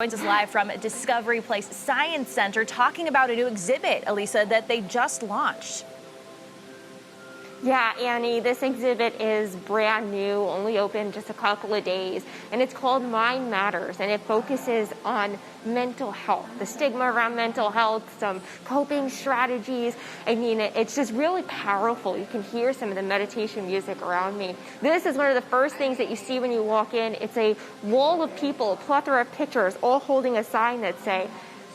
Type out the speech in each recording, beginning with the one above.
Joins us live from Discovery Place Science Center talking about a new exhibit, Elisa, that they just launched. Yeah, Annie, this exhibit is brand new, only open just a couple of days, and it's called Mind Matters, and it focuses on mental health, the stigma around mental health, some coping strategies. I mean, it's just really powerful. You can hear some of the meditation music around me. This is one of the first things that you see when you walk in. It's a wall of people, a plethora of pictures, all holding a sign that say,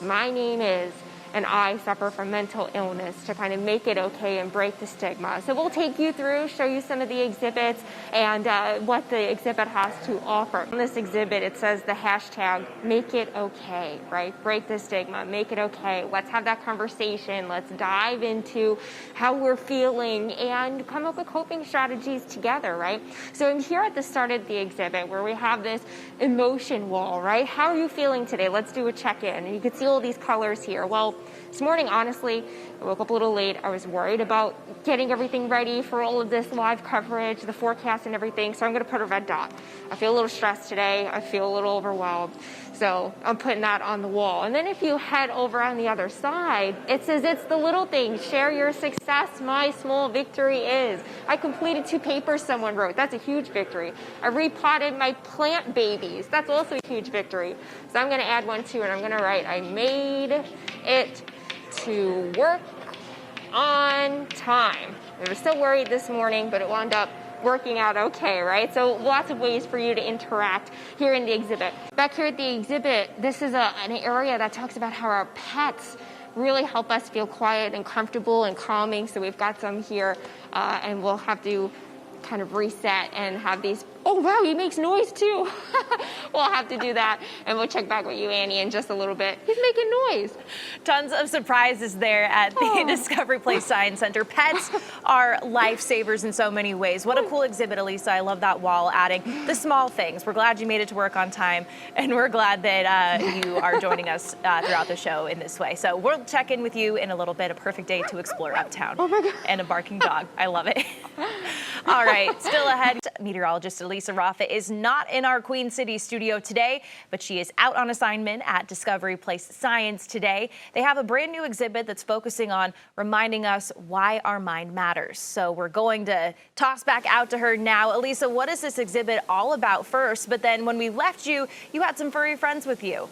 "My name is," and I suffer from mental illness, to kind of make it okay and break the stigma. So we'll take you through, show you some of the exhibits and what the exhibit has to offer. On this exhibit, it says the hashtag, make it okay, right? Break the stigma, make it okay. Let's have that conversation. Let's dive into how we're feeling and come up with coping strategies together, right? So I'm here at the start of the exhibit where we have this emotion wall, right? How are you feeling today? Let's do a check-in. And you can see all these colors here. Well, this morning, honestly, I woke up a little late. I was worried about getting everything ready for all of this live coverage, the forecast and everything, so I'm going to put a red dot. I feel a little stressed today. I feel a little overwhelmed, so I'm putting that on the wall. And then if you head over on the other side, it says it's the little things. Share your success. My small victory is. I completed 2 papers, someone wrote. That's a huge victory. I repotted my plant babies. That's also a huge victory. So I'm going to add one too, and I'm going to write, I made it to work on time. I was still worried this morning, but it wound up working out okay, right? So lots of ways for you to interact here in the exhibit. Back here at the exhibit, this is an area that talks about how our pets really help us feel quiet and comfortable and calming. So we've got some here, and we'll have to kind of reset and have these. Oh wow, he makes noise too. We'll have to do that, and we'll check back with you, Annie, in just a little bit. He's making noise. Tons of surprises there at the Discovery Place Science Center. Pets are lifesavers in so many ways. What a cool exhibit, Elisa. I love that wall, adding the small things. We're glad you made it to work on time, and we're glad that you are joining us throughout the show in this way. So we'll check in with you in a little bit. A perfect day to explore uptown. Oh my God. And a barking dog. I love it. All right, still ahead. Meteorologist Elisa Raffa is not in our Queen City studio today, but she is out on assignment at Discovery Place Science today. They have a brand new exhibit that's focusing on reminding us why our mind matters. So we're going to toss back out to her now. Elisa, what is this exhibit all about first? But then when we left you, you had some furry friends with you.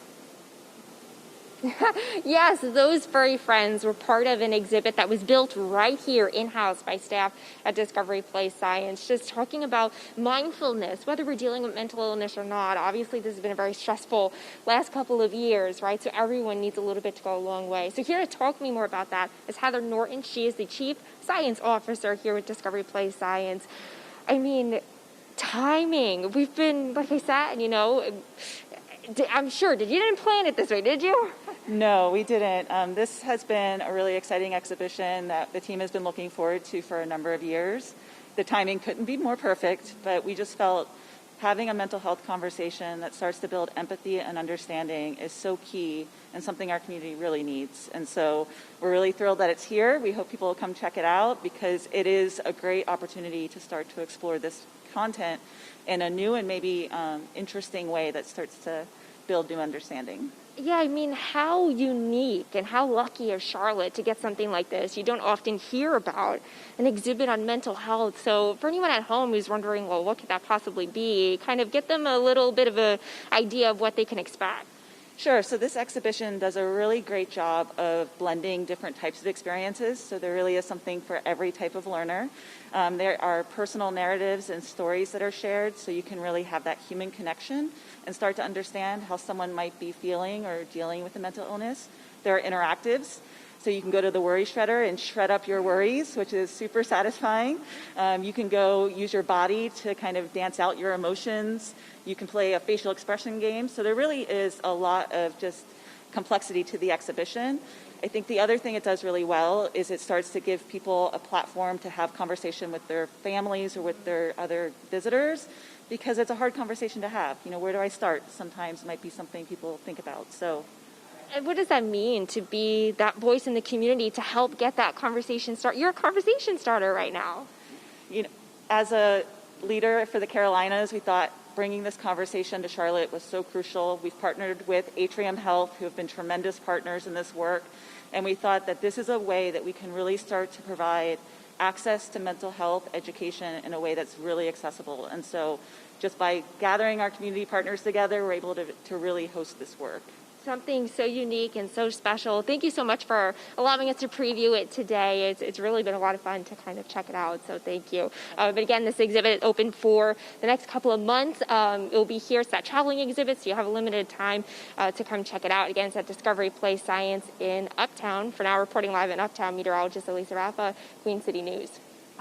Yes, those furry friends were part of an exhibit that was built right here in-house by staff at Discovery Place Science, just talking about mindfulness, whether we're dealing with mental illness or not. Obviously, this has been a very stressful last couple of years, right? So everyone needs a little bit to go a long way. So here to talk to me more about that is Heather Norton. She is the Chief Science Officer here at Discovery Place Science. I mean, timing. We've been, like I said, you know, I'm sure, you didn't plan it this way, did you? No, we didn't. This has been a really exciting exhibition that the team has been looking forward to for a number of years. The timing couldn't be more perfect, but we just felt having a mental health conversation that starts to build empathy and understanding is so key and something our community really needs. And so we're really thrilled that it's here. We hope people will come check it out because it is a great opportunity to start to explore this content in a new and maybe interesting way that starts to build new understanding. Yeah, I mean, how unique and how lucky is Charlotte to get something like this? You don't often hear about an exhibit on mental health. So for anyone at home who's wondering, well, what could that possibly be? Kind of get them a little bit of an idea of what they can expect. Sure. So this exhibition does a really great job of blending different types of experiences. So there really is something for every type of learner. There are personal narratives and stories that are shared, so you can really have that human connection and start to understand how someone might be feeling or dealing with a mental illness. There are interactives. So you can go to the worry shredder and shred up your worries, which is super satisfying. You can go use your body to kind of dance out your emotions. You can play a facial expression game. So there really is a lot of just complexity to the exhibition. I think the other thing it does really well is it starts to give people a platform to have conversation with their families or with their other visitors, because it's a hard conversation to have. You know, where do I start? Sometimes it might be something people think about. So. And what does that mean to be that voice in the community to help get that conversation started? You're a conversation starter right now. You know, as a leader for the Carolinas, we thought bringing this conversation to Charlotte was so crucial. We've partnered with Atrium Health, who have been tremendous partners in this work, and we thought that this is a way that we can really start to provide access to mental health education in a way that's really accessible. And so just by gathering our community partners together, we're able to really host this work. Something so unique and so special. Thank you so much for allowing us to preview it today. It's really been a lot of fun to kind of check it out, so thank you. But again, this exhibit is open for the next couple of months. It'll be here. It's that traveling exhibit, so you have a limited time to come check it out. Again, it's at Discovery Place Science in Uptown. For now, reporting live in Uptown, meteorologist Elisa Raffa, Queen City News.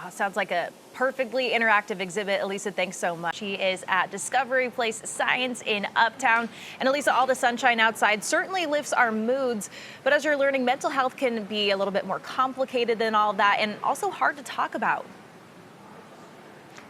Sounds like a perfectly interactive exhibit. Elisa, thanks so much. She is at Discovery Place Science in Uptown. And Elisa, all the sunshine outside certainly lifts our moods. But as you're learning, mental health can be a little bit more complicated than all that and also hard to talk about.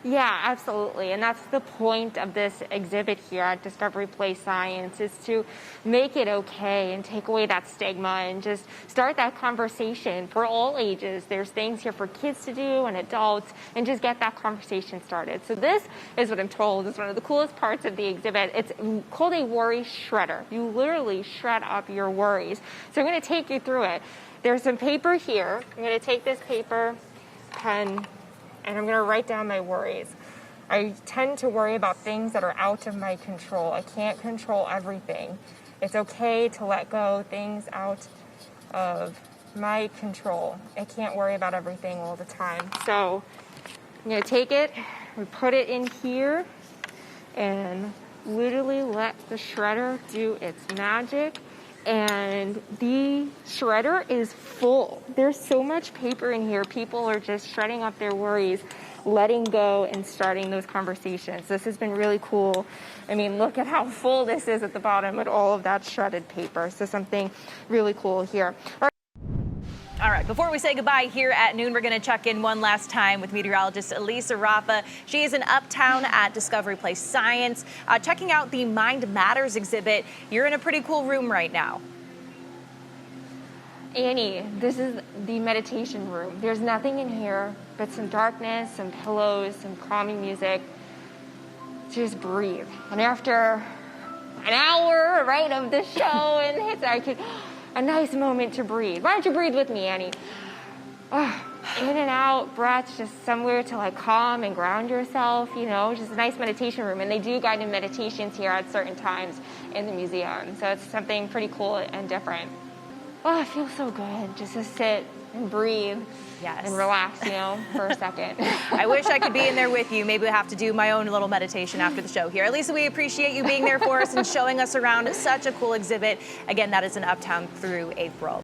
Yeah, absolutely. And that's the point of this exhibit here at Discovery Place Science, is to make it okay and take away that stigma and just start that conversation for all ages. There's things here for kids to do and adults, and just get that conversation started. So this is what I'm told is one of the coolest parts of the exhibit. It's called a worry shredder. You literally shred up your worries. So I'm going to take you through it. There's some paper here. I'm going to take this paper, pen, and I'm going to write down my worries. I tend to worry about things that are out of my control. I can't control everything. It's okay to let go things out of my control. I can't worry about everything all the time. So I'm going to take it and put it in here and literally let the shredder do its magic. And the shredder is full. There's so much paper in here. People are just shredding up their worries, letting go and starting those conversations. This has been really cool. I mean, look at how full this is at the bottom with all of that shredded paper. So something really cool here. All right, before we say goodbye here at noon, we're going to check in one last time with meteorologist Elisa Raffa. She is in Uptown at Discovery Place Science, checking out the Mind Matters exhibit. You're in a pretty cool room right now. Annie, this is the meditation room. There's nothing in here but some darkness, some pillows, some calming music. Just breathe. And after an hour, right, of the show, and it's like a nice moment to breathe. Why don't you breathe with me, Annie? In and out breaths, just somewhere to like calm and ground yourself, you know, just a nice meditation room. And they do guided meditations here at certain times in the museum. So it's something pretty cool and different. Oh, it feels so good just to sit and breathe. Yes. And relax, you know, for a second. I wish I could be in there with you. Maybe I have to do my own little meditation after the show here. Elisa, we appreciate you being there for us and showing us around such a cool exhibit. Again, that is in Uptown through April.